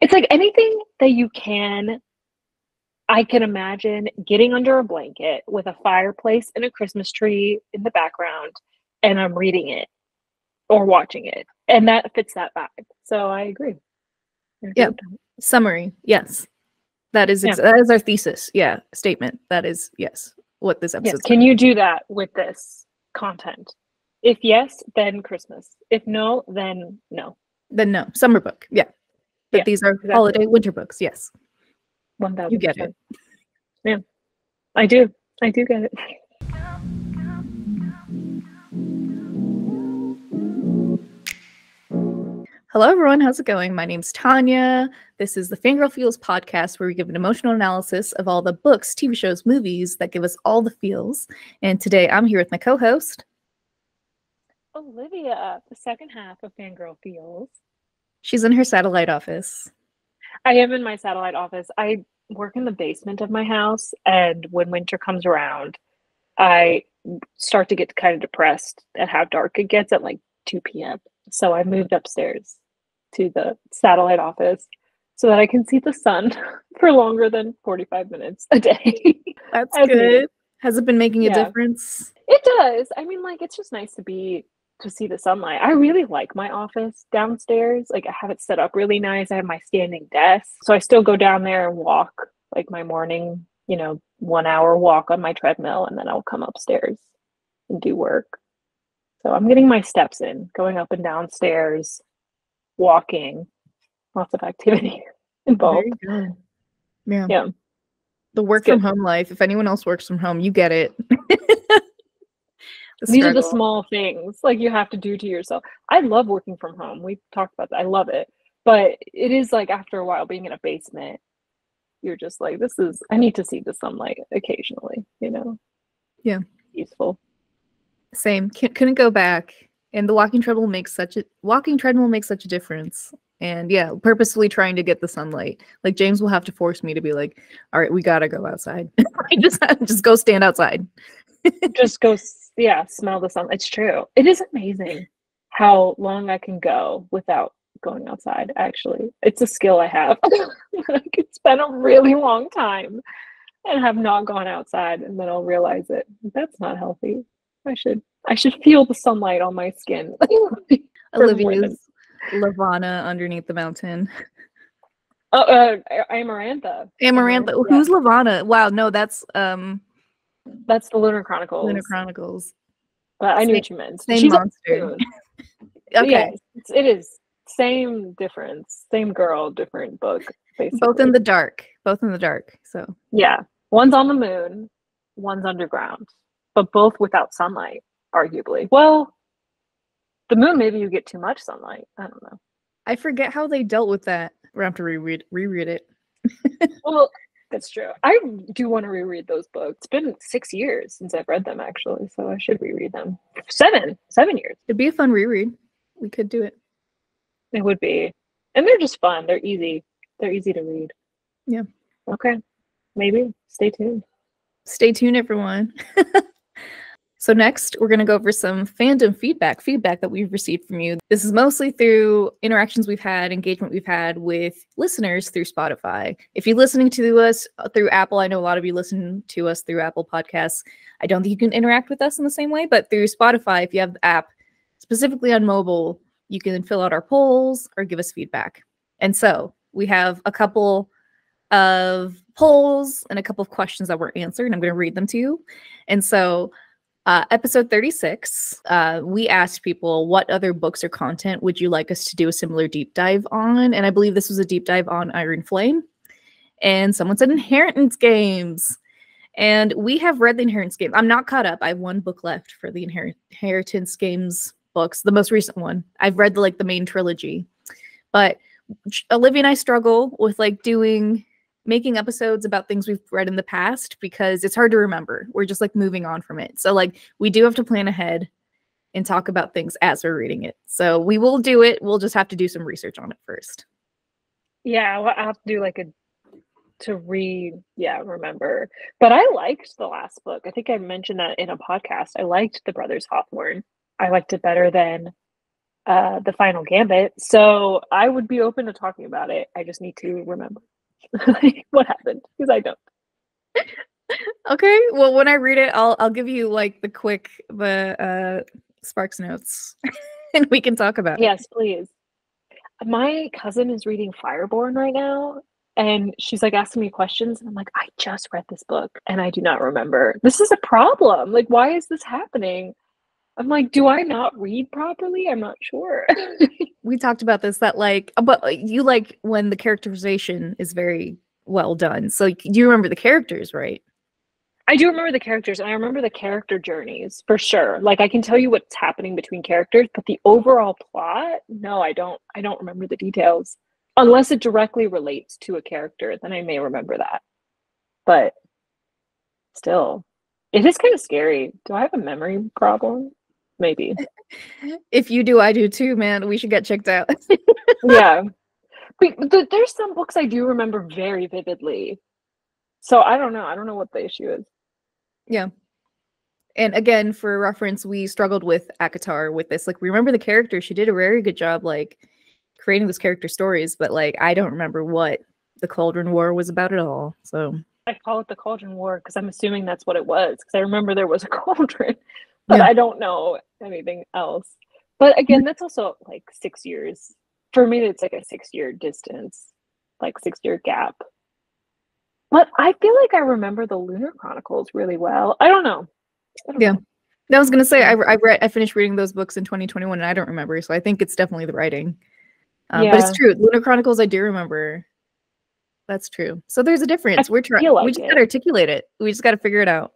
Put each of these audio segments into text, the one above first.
It's like anything that I can imagine getting under a blanket with a fireplace and a Christmas tree in the background, and I'm reading it or watching it, and that fits that vibe. So I agree. Yeah. Summary. Yes. That is our thesis. Yeah. Statement. That is, yes, what this episode. Yes. Can you do that with this content? If yes, then Christmas. If no, then no. Then no. Summer book. Yeah. But these are exactly. Holiday winter books. Yes. 1,000%. You get it. Yeah. I do get it. Hello, everyone. How's it going? My name's Tanya. This is the Fangirl Feels podcast, where we give an emotional analysis of all the books, TV shows, movies that give us all the feels. And today I'm here with my co-host, Olivia, the second half of Fangirl Feels. She's in her satellite office. I am in my satellite office. I work in the basement of my house, and when winter comes around, I start to get kind of depressed at how dark it gets at like 2 p.m. So I moved upstairs to the satellite office so that I can see the sun for longer than 45 minutes a day. That's good. Has it been making a difference? It does. I mean, like, it's just nice to see the sunlight. I really like my office downstairs. Like, I have it set up really nice. I have my standing desk. So I still go down there and walk, like, my morning, 1 hour walk on my treadmill, and then I'll come upstairs and do work. So I'm getting my steps in, going up and downstairs, walking, lots of activity involved. Very good. Yeah. The work from home life. If anyone else works from home, you get it. These are the small things like you have to do to yourself. I love working from home. We've talked about that. I love it. But it is like after a while being in a basement, you're just like, I need to see the sunlight occasionally, Yeah. Useful. Same. Couldn't go back. And the walking treadmill makes such a difference. And yeah, purposefully trying to get the sunlight. Like James will have to force me to be like, all right, we gotta go outside. just go stand outside. Just go, smell the sun. It's true. It is amazing how long I can go without going outside. Actually, it's a skill I have. It's been a really long time and have not gone outside, and then I'll realize it. That's not healthy. I should feel the sunlight on my skin. Olivia's Lavana underneath the mountain. Amarantha. Amarantha. Who's Lavana? Wow, no, that's the Lunar Chronicles. But I knew what you meant. She's monster. Okay. Yeah, it is same difference. Same girl, different book. Basically. Both in the dark. So yeah, one's on the moon, one's underground, but both without sunlight, arguably. Well, the moon, maybe you get too much sunlight. I don't know. I forget how they dealt with that. We're gonna have to reread it. Well, that's true. I do want to reread those books. It's been 6 years since I've read them, actually, so I should reread them. 7 years. It'd be a fun reread. We could do it. It would be. And they're just fun. They're easy. They're easy to read. Yeah. Okay. Maybe. Stay tuned. Stay tuned, everyone. So next, we're going to go over some fandom feedback that we've received from you. This is mostly through interactions we've had, engagement we've had with listeners through Spotify. If you're listening to us through Apple, I know a lot of you listen to us through Apple Podcasts. I don't think you can interact with us in the same way, but through Spotify, if you have the app, specifically on mobile, you can fill out our polls or give us feedback. And so we have a couple of polls and a couple of questions that were answered, and I'm going to read them to you. And so episode 36, we asked people, what other books or content would you like us to do a similar deep dive on? And I believe this was a deep dive on Iron Flame. And someone said Inheritance Games. And we have read the Inheritance Games. I'm not caught up. I have one book left for the Inheritance Games books, the most recent one. I've read the main trilogy. But Olivia and I struggle with making episodes about things we've read in the past because it's hard to remember. We're just moving on from it. So we do have to plan ahead and talk about things as we're reading it. So we will do it. We'll just have to do some research on it first. Yeah, I'll have to do remember. But I liked the last book. I think I mentioned that in a podcast. I liked The Brothers Hawthorne. I liked it better than The Final Gambit. So I would be open to talking about it. I just need to remember like, what happened because I don't. Okay, well, when I read it, I'll give you like the Sparks notes, and we can talk about it. Yes, please. My cousin is reading Fireborn right now, and she's like asking me questions, and I'm like, I just read this book and I do not remember. This is a problem. Like, why is this happening? I'm like, do I not read properly? I'm not sure. We talked about this that like, but you like when the characterization is very well done. So you remember the characters, right? I do remember the characters, and I remember the character journeys for sure. Like I can tell you what's happening between characters, but the overall plot, no, I don't. I don't remember the details unless it directly relates to a character. Then I may remember that. But still, it is kind of scary. Do I have a memory problem? Maybe. If you do, I do too, man. We should get checked out. Yeah. There's some books I do remember very vividly. So I don't know. I don't know what the issue is. Yeah. And again, for reference, we struggled with Akatar with this. Like, we remember the character. She did a very good job, like, creating those character stories, but, like, I don't remember what the Cauldron War was about at all. So I call it the Cauldron War because I'm assuming that's what it was. Because I remember there was a cauldron, but yeah. I don't know anything else. But again, that's also like 6 years. For me, it's like a 6 year distance, like 6 year gap. But I feel like I remember the Lunar Chronicles really well. I don't know. Yeah. I was gonna say I finished reading those books in 2021 and I don't remember, so I think it's definitely the writing. Yeah. But it's true. Lunar Chronicles I do remember. That's true. So there's a difference. We just gotta articulate it. We just gotta figure it out.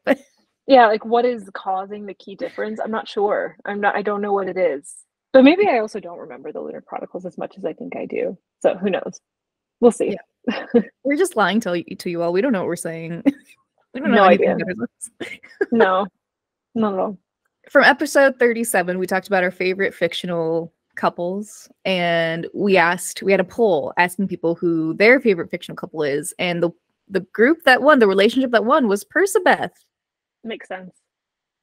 Yeah, like what is causing the key difference? I'm not sure. I don't know what it is. But maybe I also don't remember the Lunar Chronicles as much as I think I do. So who knows? We'll see. Yeah. We're just lying to you all. We don't know what we're saying. We don't know No anything idea. about this. No, not at all. From episode 37, we talked about our favorite fictional couples, and we had a poll asking people who their favorite fictional couple is, and the group that won, the relationship that won, was Percabeth. Makes sense.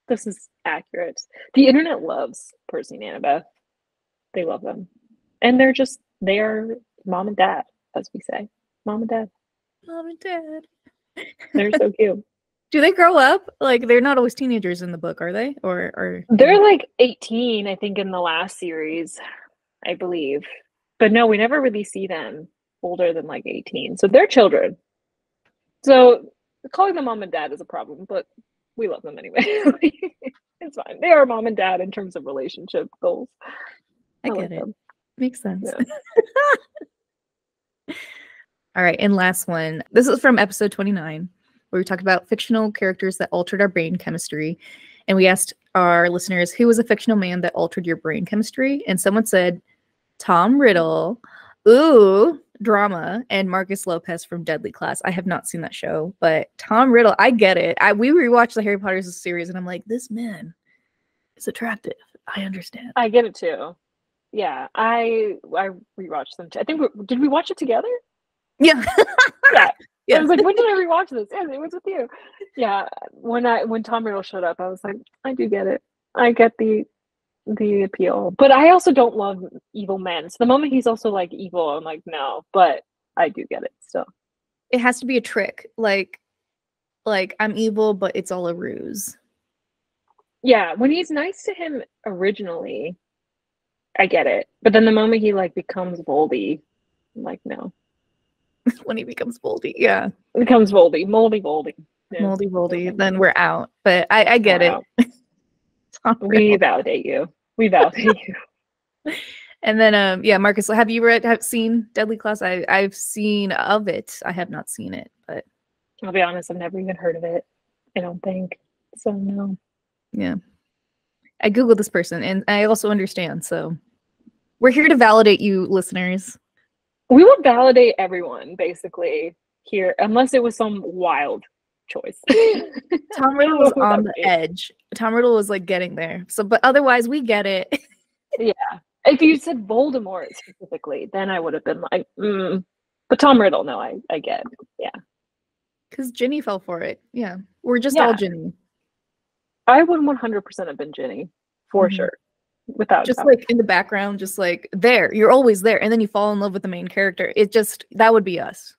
This is accurate. The internet loves Percy and Annabeth. They love them. And they are mom and dad, as we say. Mom and dad. Mom and dad. They're so cute. Do they grow up? Like, they're not always teenagers in the book, are they? Or they're like 18, I think, in the last series, I believe. But no, we never really see them older than like 18. So they're children. So calling them mom and dad is a problem, but we love them anyway. It's fine. They are mom and dad in terms of relationship goals. I get it. Them. Makes sense. Yeah. All right, and last one. This is from episode 29, where we talked about fictional characters that altered our brain chemistry. And we asked our listeners, who was a fictional man that altered your brain chemistry? And someone said, Tom Riddle. Ooh, drama. And Marcus Lopez from Deadly Class. I have not seen that show, but Tom Riddle, I get it. We rewatched the Harry Potter series, and I'm like, this man is attractive. I understand. I get it too. Yeah, I rewatched them too. I think did we watch it together? Yeah. Yeah. Yes. I was like, when did I rewatch this? Yeah, it was with you. Yeah. When Tom Riddle showed up, I was like, I do get it. I get the appeal. But I also don't love evil men. So the moment he's also like evil, I'm like, no, but I do get it still. It has to be a trick. Like I'm evil, but it's all a ruse. Yeah, when he's nice to him originally, I get it. But then the moment he like becomes Voldy, I'm like, no. When he becomes Voldy, yeah. It becomes Voldy, moldy Voldy. Yeah. Moldy Voldy, okay. Then we're out. But I get it. We validate you. We validate you. And then yeah, Marcus, have you seen Deadly Class? I've seen of it. I have not seen it, but I'll be honest, I've never even heard of it. I don't think. So no. Yeah. I Googled this person and I also understand. So we're here to validate you listeners. We will validate everyone basically here, unless it was some wild choice. Tom Riddle was on the edge. Tom Riddle was like getting there. So, but otherwise we get it. Yeah. If you said Voldemort specifically, then I would have been like, But Tom Riddle, no, I get it. Yeah. Because Ginny fell for it. Yeah. We're just all Ginny. I would 100% have been Ginny, for sure. without Just doubt. like in the background, just like there. You're always there. And then you fall in love with the main character. That would be us.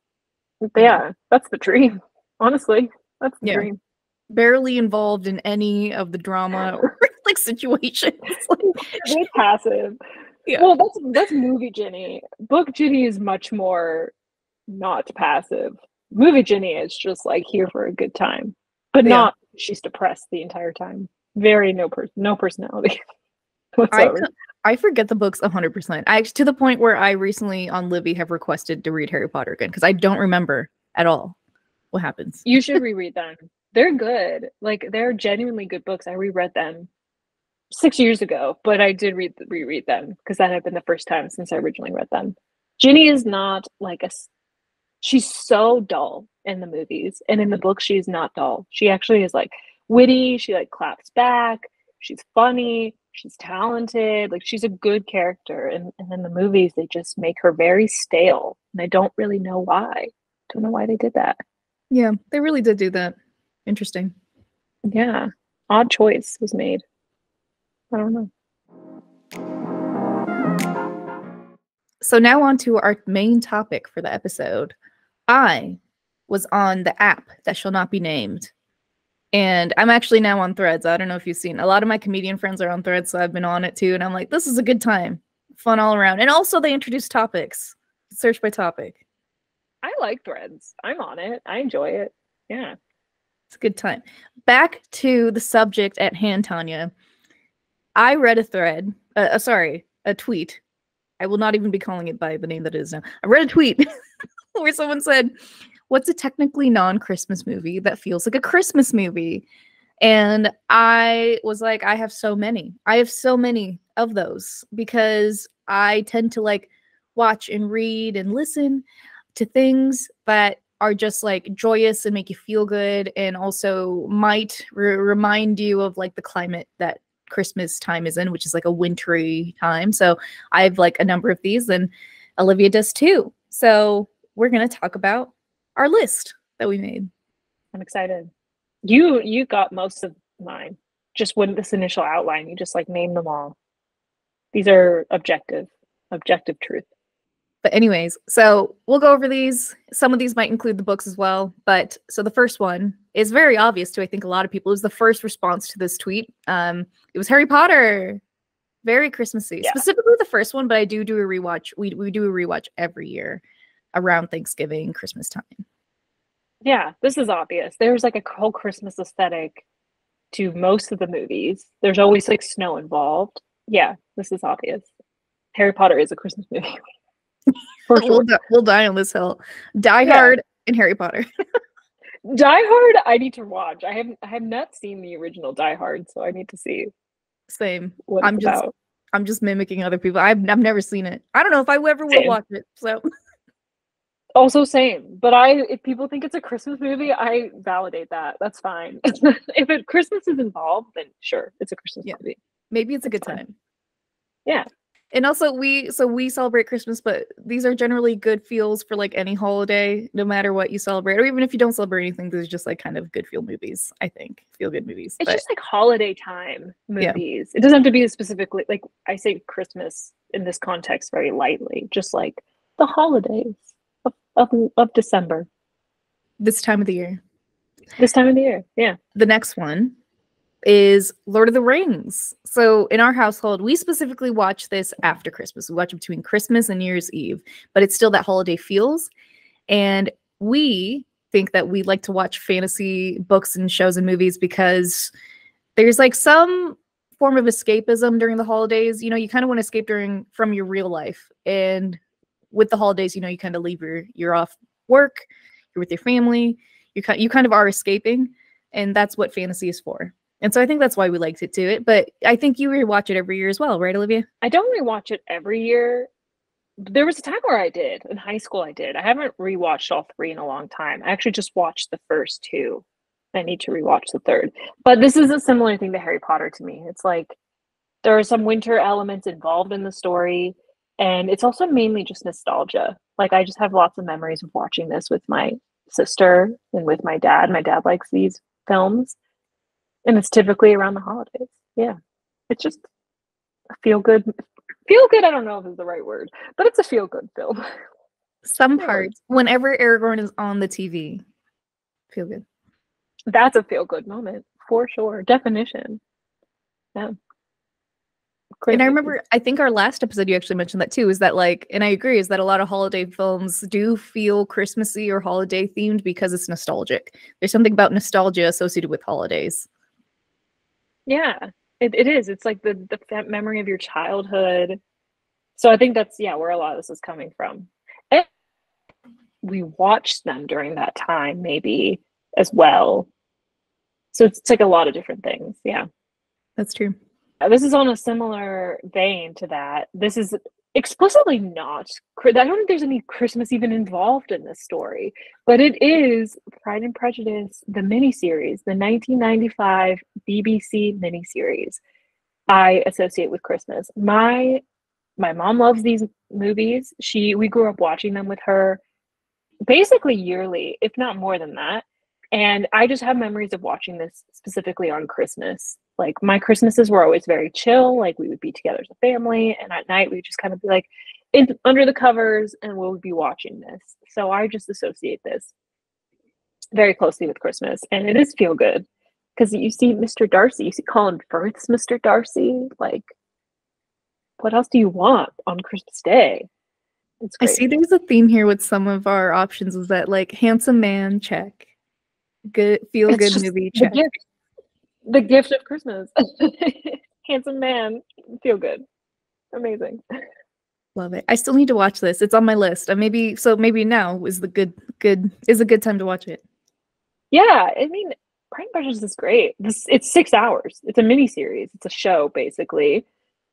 Yeah, that's the dream. Honestly, that's the Yeah. dream. Barely involved in any of the drama or like situations. Way passive. Yeah. Well, that's movie Ginny. Book Ginny is much more not passive. Movie Ginny is just like here for a good time, but Yeah. not she's depressed the entire time. Very no personality I whatsoever. I forget the books 100%. To the point where I recently on Libby have requested to read Harry Potter again because I don't remember at all what happens. You should reread them. They're good. Like they're genuinely good books. I reread them 6 years ago, but I did reread them because that had been the first time since I originally read them. Ginny is not like she's so dull in the movies, and in the book she's not dull. She actually is like witty, she like claps back, she's funny, she's talented, like she's a good character. And in the movies they just make her very stale, and I don't really know why. Don't know why they did that. Yeah, they really did do that. Interesting. Yeah, odd choice was made. I don't know. So now on to our main topic for the episode. I was on the app that shall not be named. And I'm actually now on Threads. I don't know if you've seen. A lot of my comedian friends are on Threads, so I've been on it too. And I'm like, this is a good time. Fun all around. And also they introduce topics. Search by topic. I like Threads. I'm on it. I enjoy it. Yeah. It's a good time. Back to the subject at hand, Tanya. I read a thread. A tweet. I will not even be calling it by the name that it is now. I read a tweet where someone said, what's a technically non-Christmas movie that feels like a Christmas movie? And I was like, I have so many. I have so many of those because I tend to like watch and read and listen to things that are just like joyous and make you feel good and also might remind you of like the climate that Christmas time is in, which is like a wintry time. So I have like a number of these, and Olivia does too. So we're going to talk about our list that we made. I'm excited. You got most of mine. Just with this initial outline, you just like named them all. These are objective truth. But anyways, so we'll go over these. Some of these might include the books as well. But so the first one is very obvious to, I think, a lot of people. It was the first response to this tweet. It was Harry Potter. Very Christmassy. Yeah. Specifically the first one, but I do a rewatch. We do a rewatch every year around Thanksgiving, Christmas time. Yeah, this is obvious. There's like a whole Christmas aesthetic to most of the movies. There's always like snow involved. Yeah, this is obvious. Harry Potter is a Christmas movie. For sure. We'll die on this hill. Die Hard and Harry Potter. Die Hard, I need to watch. I have not seen the original Die Hard, so I need to see. Same. What it's about. I'm just mimicking other people. I've never seen it. I don't know if I ever will watch it. So also same. But if people think it's a Christmas movie, I validate that. That's fine. If Christmas is involved, then sure, it's a Christmas movie. Maybe it's a good time. Yeah. And also we celebrate Christmas, but these are generally good feels for like any holiday, no matter what you celebrate, or even if you don't celebrate anything, there's just like kind of good feel movies, I think. Feel good movies. It's just like holiday time movies. Yeah. It doesn't have to be specifically like I say Christmas in this context very lightly, just like the holidays of December. This time of the year. This time of the year, yeah. The next one is Lord of the Rings. So in our household, we specifically watch this after Christmas. We watch it between Christmas and New Year's Eve, but it's still that holiday feels. And we think that we like to watch fantasy books and shows and movies because there's like some form of escapism during the holidays. You know, you kind of want to escape from your real life. And with the holidays, you know, you kind of leave you're off work, you're with your family, you kind of are escaping. And that's what fantasy is for. And so I think that's why we liked it too. But I think you rewatch it every year as well, right, Olivia? I don't rewatch it every year. There was a time where I did. In high school, I did. I haven't rewatched all three in a long time. I actually just watched the first two. I need to rewatch the third. But this is a similar thing to Harry Potter to me. It's like there are some winter elements involved in the story. And it's also mainly just nostalgia. Like I just have lots of memories of watching this with my sister and with my dad. My dad likes these films. And it's typically around the holidays. Yeah. It's feel good. Feel good, I don't know if is the right word, but it's a feel good film. Some It works. parts, whenever Aragorn is on the TV, feel good. That's a feel good moment for sure. Definition. Yeah. Great And I movie. remember, I think our last episode, you actually mentioned that too, is that like, and I agree, is that a lot of holiday films do feel Christmassy or holiday themed because it's nostalgic. There's something about nostalgia associated with holidays. Yeah, it is. It's like that memory of your childhood. So I think that's, yeah, where a lot of this is coming from. And we watched them during that time, maybe as well. So it's like a lot of different things. Yeah. That's true. This is on a similar vein to that. This is explicitly not, I don't think there's any Christmas even involved in this story, but it is Pride and Prejudice, the miniseries, the 1995 BBC miniseries. I associate with Christmas. My mom loves these movies. We grew up watching them with her basically yearly, if not more than that. And I just have memories of watching this specifically on Christmas. Like my Christmases were always very chill. Like we would be together as a family, and at night we'd just kind of be like under the covers, and we'll be watching this. So I just associate this very closely with Christmas, and it is feel good because you see Mr. Darcy, you see Colin Firth's Mr. Darcy. Like, what else do you want on Christmas Day? It's I great. see there's a theme here with some of our options is that like handsome man, check. Good feel It's good just movie, check. the gift of Christmas. Handsome man, feel good. Amazing. Love it. I still need to watch this. It's on my list. Maybe now is the good time to watch it. Yeah, I mean, Pride and Prejudice is great. It's 6 hours. It's a mini series. It's a show basically.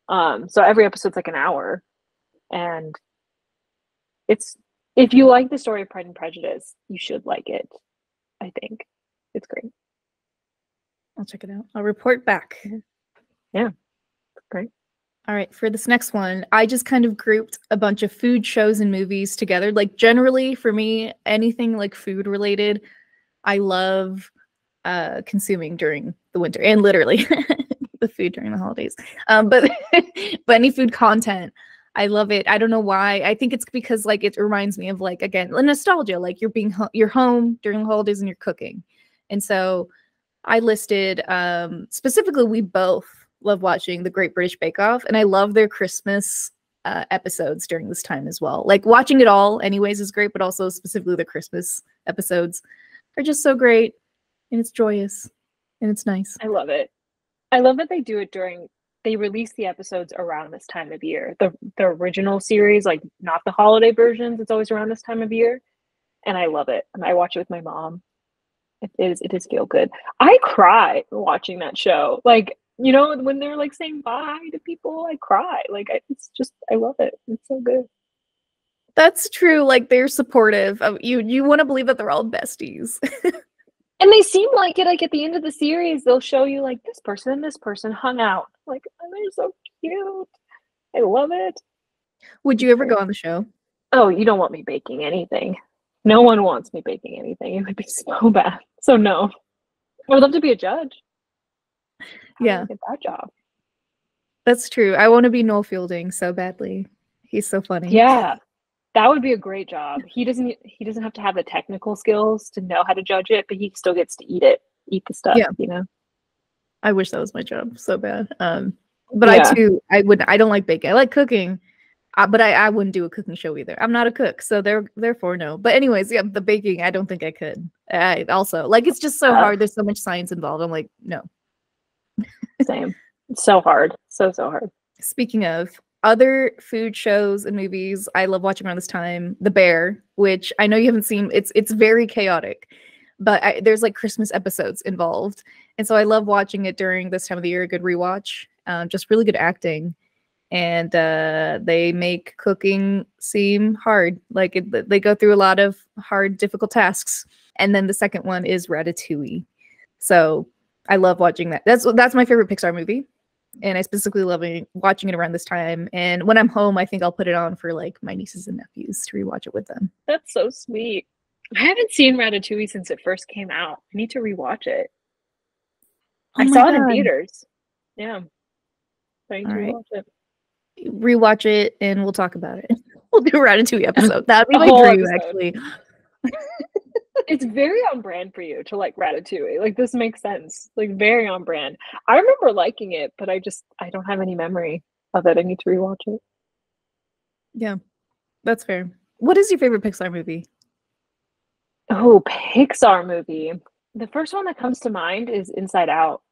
So every episode's like an hour, and it's if you like the story of Pride and Prejudice, you should like it. I think it's great. I'll check it out. I'll report back. Yeah, great. All right, for this next one, I just kind of grouped a bunch of food shows and movies together. Like generally for me, anything like food related, I love consuming during the winter and literally the food during the holidays. But but any food content, I love it. I don't know why. I think it's because like it reminds me of like again, nostalgia. Like you're home during the holidays and you're cooking. And so I listed specifically we both love watching the Great British Bake Off, and I love their Christmas episodes during this time as well. Like watching it all anyways is great, but also specifically the Christmas episodes are just so great, and it's joyous and it's nice. I love it. I love that they do it they release the episodes around this time of year. The original series, like not the holiday versions, it's always around this time of year. And I love it. And I watch it with my mom. It is feel good. I cry watching that show. Like, you know, when they're like saying bye to people, I cry. Like I love it. It's so good. That's true. Like they're supportive of you. You want to believe that they're all besties. And they seem like it. Like at the end of the series, they'll show you like this person and this person hung out. Like, oh, they're so cute. I love it. Would you ever go on the show? Oh, you don't want me baking anything. No one wants me baking anything. It would be so bad. So no. I would love to be a judge. Yeah. Get that job. That's true. I want to be Noel Fielding so badly. He's so funny. Yeah. That would be a great job. He doesn't have to have the technical skills to know how to judge it, but he still gets to eat the stuff, yeah. You know. I wish that was my job so bad. But yeah. I don't like baking. I like cooking. But I wouldn't do a cooking show either. I'm not a cook, so therefore no. But anyways, yeah, the baking, I don't think I could. I also like it's just so hard. There's so much science involved. I'm like, no. Same. It's so hard. So hard. Speaking of other food shows and movies, I love watching around this time. The Bear, which I know you haven't seen. It's very chaotic, but there's like Christmas episodes involved, and so I love watching it during this time of the year. A good rewatch. Just really good acting. And they make cooking seem hard. Like they go through a lot of hard, difficult tasks. And then the second one is Ratatouille. So I love watching that. That's my favorite Pixar movie. And I specifically love watching it around this time. And when I'm home, I think I'll put it on for like my nieces and nephews to rewatch it with them. That's so sweet. I haven't seen Ratatouille since it first came out. I need to rewatch it. I saw it in theaters. Yeah. Trying All to right. rewatch it. Rewatch it and we'll talk about it. We'll do a Ratatouille episode. That'd be A my whole dream, episode. actually. It's very on brand for you to like Ratatouille. Like this makes sense. Like very on brand. I remember liking it, but I don't have any memory of it. I need to rewatch it. Yeah, that's fair. What is your favorite Pixar movie? Oh, Pixar movie. The first one that comes to mind is Inside Out.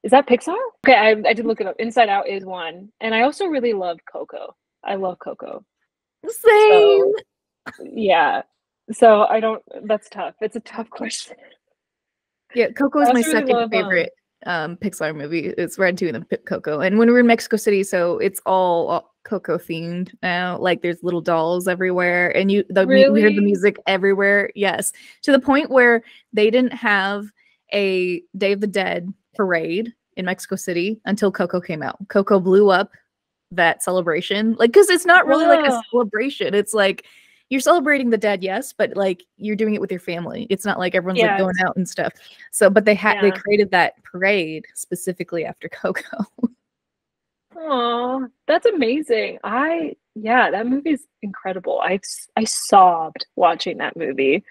Is that Pixar? Okay, I did look it up. Inside Out is one. And I also really loved Coco. I love Coco. Same. So yeah. So I don't that's tough. It's a tough question. Yeah, Coco I is my also really second love favorite Pixar movie. It's Ratatouille and then Coco. And when we were in Mexico City, so it's all Coco themed now. Like there's little dolls everywhere, and we heard the really. music everywhere. Yes, to the point where they didn't have a Day of the Dead parade in Mexico City until Coco came out. Coco blew up that celebration, like because it's not really like a Whoa. celebration. It's like you're celebrating the dead, yes, but like you're doing it with your family. It's not like everyone's like Yeah, going out and stuff. So, but they yeah. created that parade specifically after Coco. Oh, that's amazing. Yeah, that movie's incredible. I sobbed watching that movie.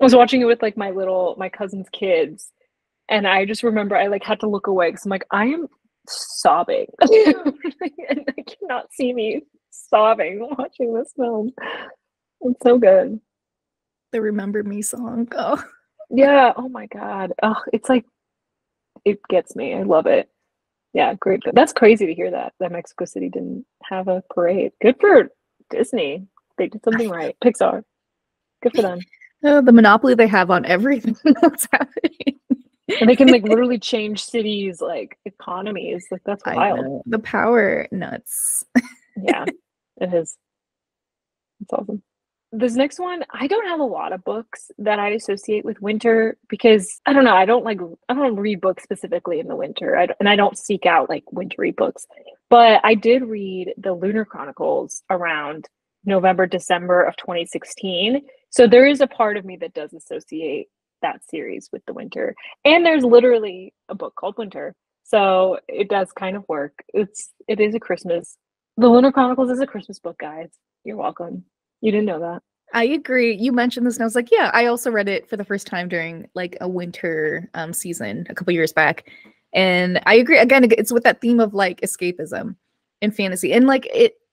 I was watching it with like my cousin's kids, and I just remember I like had to look away because I'm like, I am sobbing. And they cannot see me sobbing watching this film. It's so good. The Remember Me song. Oh, Yeah, oh my God. Oh, it's like it gets me. I love it. Yeah, great. That's crazy to hear that Mexico City didn't have a parade. Good for Disney. They did something right. Pixar. Good for them. the monopoly they have on everything that's happening. And they can like literally change cities, like economies. Like that's I wild. know the power nuts. Yeah, it is. It's awesome. This next one, I don't have a lot of books that I associate with winter because I don't know. I don't read books specifically in the winter. And I don't seek out like wintry books. But I did read the Lunar Chronicles around November, December of 2016. So there is a part of me that does associate that series with the winter. And there's literally a book called Winter. So it does kind of work. It is a Christmas. The Lunar Chronicles is a Christmas book, guys. You're welcome. You didn't know that. I agree. You mentioned this, and I was like, yeah, I also read it for the first time during like a winter season a couple years back. And I agree. Again, it's with that theme of like escapism and fantasy. And like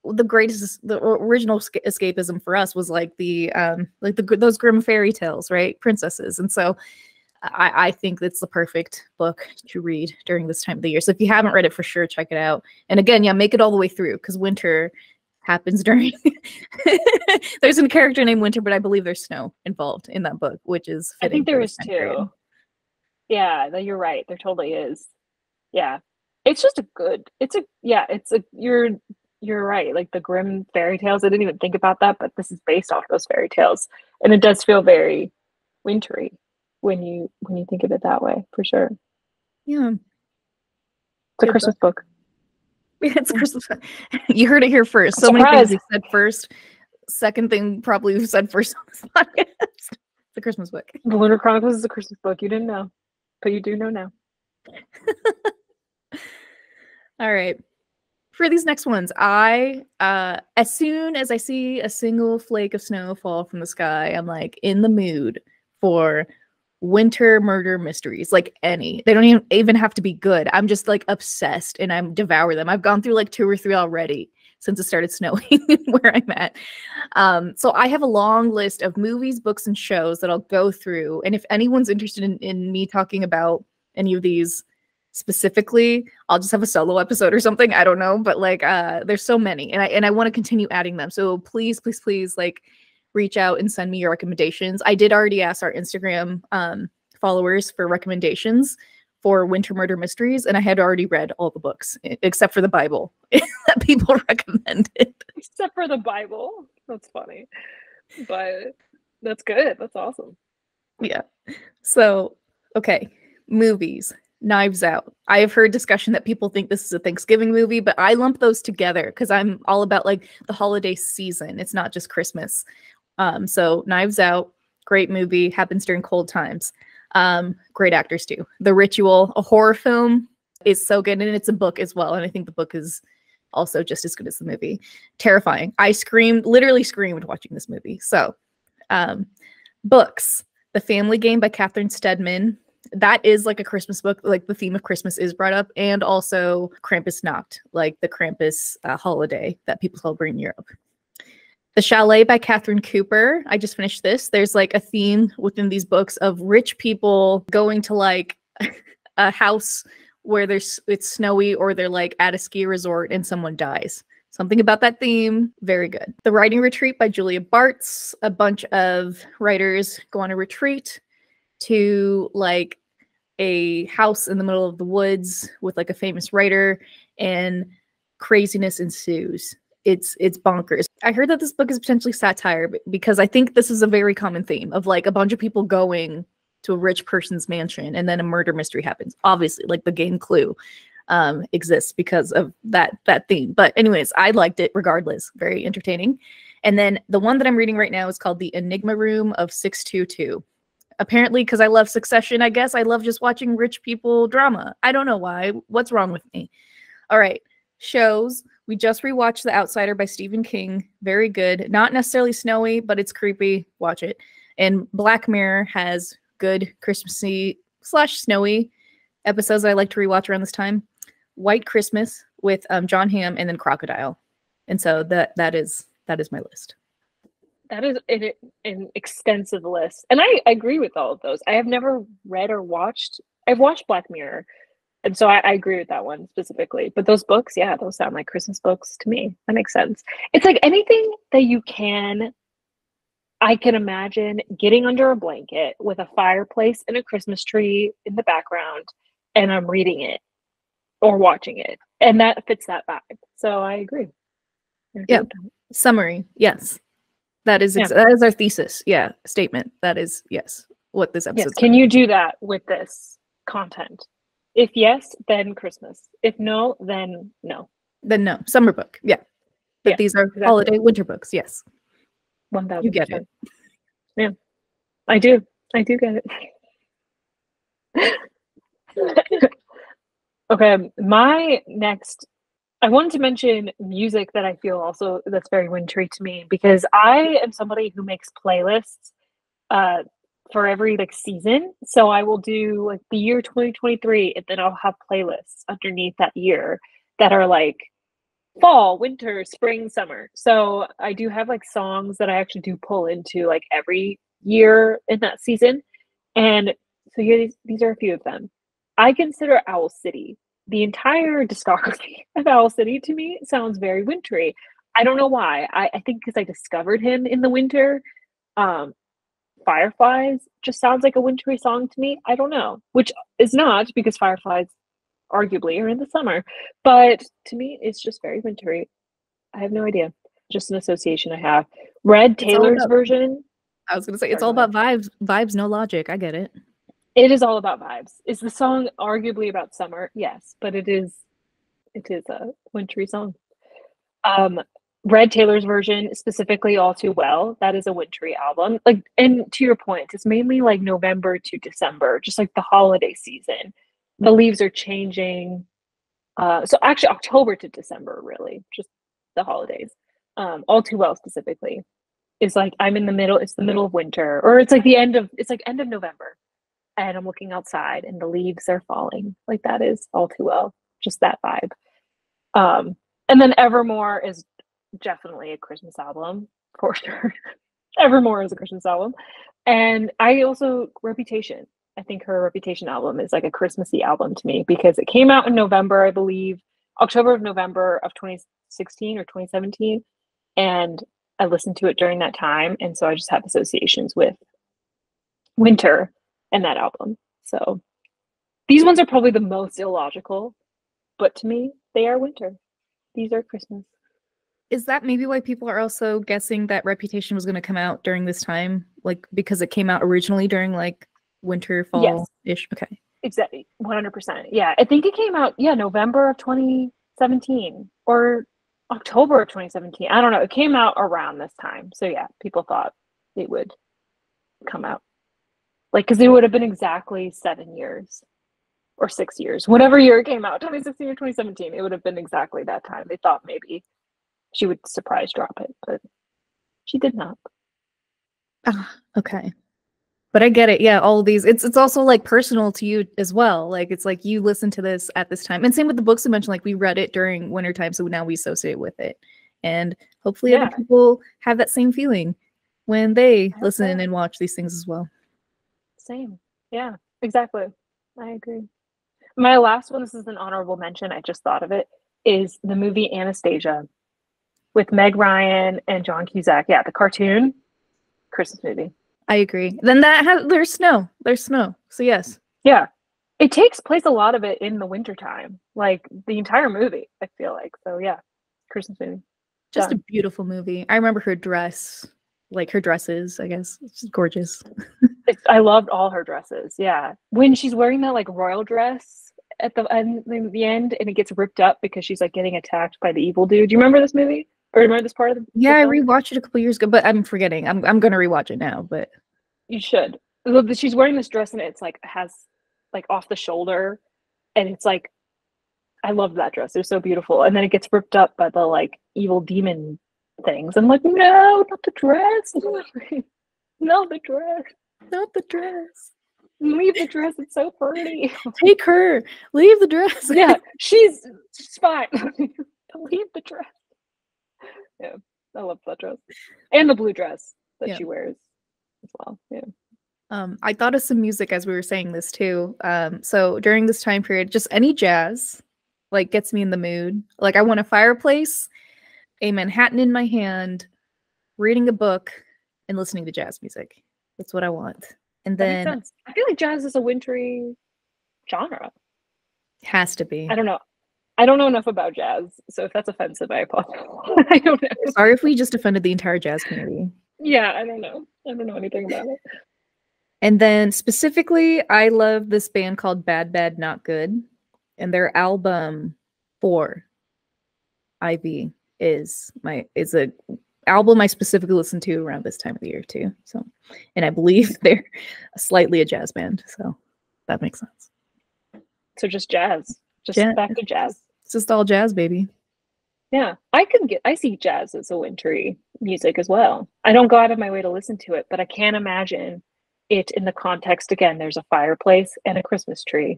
the original escapism for us was like those grim fairy tales, right? Princesses. And so I think it's the perfect book to read during this time of the year. So if you haven't read it, for sure, check it out. And again, yeah, make it all the way through because winter happens during there's a character named Winter, but I believe there's snow involved in that book, which is I fitting think for there this is time period. too. Yeah, you're right. There totally is. Yeah. It's just a good, it's a, yeah, it's a, you're right. Like the grim fairy tales. I didn't even think about that, but this is based off those fairy tales. And it does feel very wintry when you think of it that way, for sure. It's Yeah, a good Christmas book. book. It's Christmas. You heard it here first. So many Surprise! things we said first. Second thing probably we said first on this podcast. The Christmas book. The Lunar Chronicles is a Christmas book. You didn't know, but you do know now. All right. For these next ones, I as soon as I see a single flake of snow fall from the sky, I'm like in the mood for winter murder mysteries. Like any. They don't even have to be good. I'm just like obsessed and I'm devour them. I've gone through like 2 or 3 already since it started snowing where I'm at. So I have a long list of movies, books, and shows that I'll go through. And if anyone's interested in me talking about any of these specifically, I'll just have a solo episode or something. I don't know, but like there's so many, and I want to continue adding them. So please, please, please, like reach out and send me your recommendations. I did already ask our Instagram followers for recommendations for winter murder mysteries, and I had already read all the books except for the Bible that people recommended. Except for the Bible. That's funny. But that's good. That's awesome. Yeah. So, okay, movies. Knives Out. I have heard discussion that people think this is a Thanksgiving movie, but I lump those together because I'm all about like the holiday season. It's not just Christmas. So Knives Out, great movie, happens during cold times. Great actors too. The Ritual, a horror film. is so good, and it's a book as well, and I think the book is also just as good as the movie. Terrifying. I literally screamed watching this movie. So, books. The Family Game by Catherine Steadman. That is like a Christmas book. Like the theme of Christmas is brought up, and also Krampusnacht, like the Krampus holiday that people celebrate in Europe. The Chalet by Catherine Cooper. I just finished this. There's like a theme within these books of rich people going to like a house where it's snowy, or they're like at a ski resort and someone dies. Something about that theme, very good. The Writing Retreat by Julia Bartz. A bunch of writers go on a retreat to like a house in the middle of the woods with like a famous writer, and craziness ensues. It's bonkers. I heard that this book is potentially satire, because I think this is a very common theme of like a bunch of people going to a rich person's mansion and then a murder mystery happens. Obviously, like the game Clue exists because of that theme. But anyways, I liked it regardless. Very entertaining. And then the one that I'm reading right now is called The Enigma Room of 622. Apparently, because I love Succession, I guess I love just watching rich people drama. I don't know why. What's wrong with me? All right. Shows. We just rewatched The Outsider by Stephen King. Very good. Not necessarily snowy, but it's creepy. Watch it. And Black Mirror has good Christmassy / snowy episodes that I like to rewatch around this time. White Christmas with John Hamm, and then Crocodile. And so that is my list. That is an extensive list. And I agree with all of those. I have never read or watched. I've watched Black Mirror. And so I agree with that one specifically. But those books, yeah, those sound like Christmas books to me. That makes sense. It's like anything that I can imagine getting under a blanket with a fireplace and a Christmas tree in the background, and I'm reading it or watching it. And that fits that vibe. So I agree. Yeah. Summary. Yes. That is our thesis. Yeah. Statement. That is, yes, what this episode is. Can you do that with this content? If yes, then Christmas. If no, then no. Then no. Summer book. Yeah. But these are holiday winter books. Yes. 1,000%. You get it. Yeah. I do get it. Okay. My next, I wanted to mention music that I feel also that's very wintry to me, because I am somebody who makes playlists for every like season. So I will do like the year 2023, and then I'll have playlists underneath that year that are like fall, winter, spring, summer. So I do have like songs that I actually do pull into like every year in that season. And so here these are a few of them. I consider Owl City. The entire discography of Owl City to me sounds very wintry. I don't know why. I think because I discovered him in the winter. Fireflies just sounds like a wintry song to me. I don't know, which is not, because Fireflies arguably are in the summer, but to me it's just very wintry. I have no idea. Just an association I have. Red Taylor's version. I was gonna say it's all about vibes, no logic. I get it. It is all about vibes. Is the song arguably about summer? Yes, but it is a wintry song. Red Taylor's version, specifically All Too Well, that is a wintry album. Like, and to your point, it's mainly like November to December, just like the holiday season. The leaves are changing. So actually October to December, really, just the holidays. All Too Well specifically is like I'm in the middle, it's the middle of winter, or it's like end of November, and I'm looking outside and the leaves are falling. Like that is All Too Well, just that vibe. And then Evermore is definitely a Christmas album for sure. Evermore is a Christmas album. And I also Reputation. I think her Reputation album is like a Christmassy album to me, because it came out in November, I believe, November of 2016 or 2017. And I listened to it during that time. And so I just have associations with winter and that album. So these ones are probably the most illogical, but to me, they are winter. These are Christmas. Is that maybe why people are also guessing that Reputation was going to come out during this time? Like, because it came out originally during like winter, fall-ish? Yes. Okay. Exactly. 100%. Yeah. I think it came out, November of 2017 or October of 2017. I don't know. It came out around this time. So yeah, people thought it would come out. Like, because it would have been exactly 7 years or 6 years, whatever year it came out, 2016 or 2017. It would have been exactly that time. They thought maybe she would surprise drop it, but she did not. Okay. But I get it. Yeah, all of these. It's also like personal to you as well. Like it's like you listen to this at this time. And same with the books I mentioned, like we read it during wintertime, so now we associate with it. And hopefully other people have that same feeling when they listen and watch these things as well. Same. Yeah, exactly. I agree. My last one, this is an honorable mention, I just thought of it, is the movie Anastasia with Meg Ryan and John Cusack. Yeah, the cartoon Christmas movie. I agree. Then there's snow. There's snow. So yes. Yeah. It takes place, a lot of it, in the wintertime. Like the entire movie, I feel like. So yeah, Christmas movie. Just a beautiful movie. I remember her dress, like her dresses, I guess. It's just gorgeous. I loved all her dresses. Yeah. When she's wearing that like royal dress at the end and it gets ripped up because she's like getting attacked by the evil dude. Do you remember this movie? Or remember this part of the Yeah, film? I rewatched it a couple years ago, but I'm forgetting. I'm gonna rewatch it now, but you should. She's wearing this dress and it's like has like off the shoulder, and it's like, I love that dress. It was so beautiful. And then it gets ripped up by the like evil demon things. I'm like, no, not the dress. No, the dress. Not the dress. Leave the dress. It's so pretty. Take her. Leave the dress. Yeah, she's fine. Leave the dress. Yeah, I love that dress. And the blue dress that she wears as well. Yeah. I thought of some music as we were saying this too. So during this time period, just any jazz like gets me in the mood. Like I want a fireplace, a Manhattan in my hand, reading a book, and listening to jazz music. That's what I want. And then I feel like jazz is a wintry genre. Has to be. I don't know. I don't know enough about jazz, so if that's offensive, I apologize. I don't know. Sorry if we just offended the entire jazz community. Yeah, I don't know. I don't know anything about it. And then specifically, I love this band called Bad Bad Not Good, and their album 4 IV is a album I specifically listen to around this time of the year too. So, and I believe they're slightly a jazz band, so that makes sense. So just jazz. Just back to jazz. It's just all jazz, baby. Yeah, I see jazz as a wintry music as well. I don't go out of my way to listen to it, but I can't imagine it in the context, again, there's a fireplace and a Christmas tree.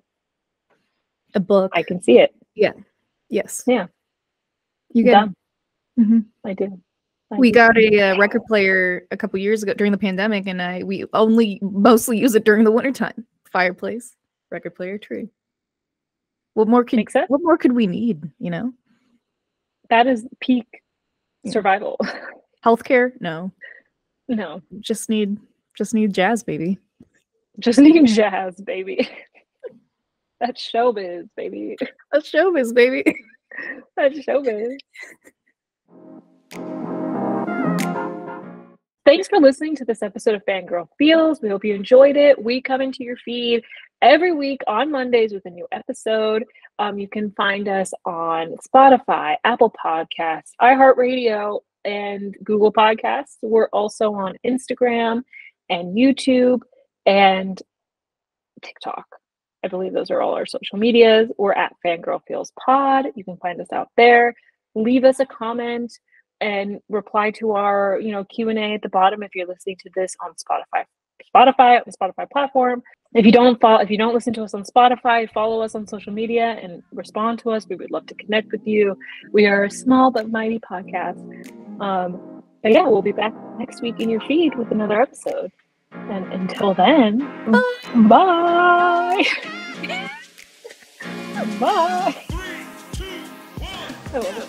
A book. I can see it. Yeah. Yes. Yeah. You get it. Mm-hmm. I do. We got a record player a couple years ago during the pandemic, and we only mostly use it during the wintertime. Fireplace, record player, tree. What more could we need, you know? That is peak survival. Healthcare? No. No. Just need jazz, baby. Just need jazz, baby. That's showbiz, baby. That's showbiz, baby. That's showbiz. Thanks for listening to this episode of Fangirl Feels. We hope you enjoyed it. We come into your feed every week on Mondays with a new episode. You can find us on Spotify, Apple Podcasts, iHeartRadio, and Google Podcasts. We're also on Instagram and YouTube and TikTok. I believe those are all our social medias. We're at Fangirl Feels Pod. You can find us out there. Leave us a comment and reply to our, Q&A at the bottom if you're listening to this on Spotify on the Spotify platform. If you don't listen to us on Spotify, follow us on social media and respond to us. We would love to connect with you. We are a small but mighty podcast. But yeah, we'll be back next week in your feed with another episode. And until then, bye. Bye. I love it.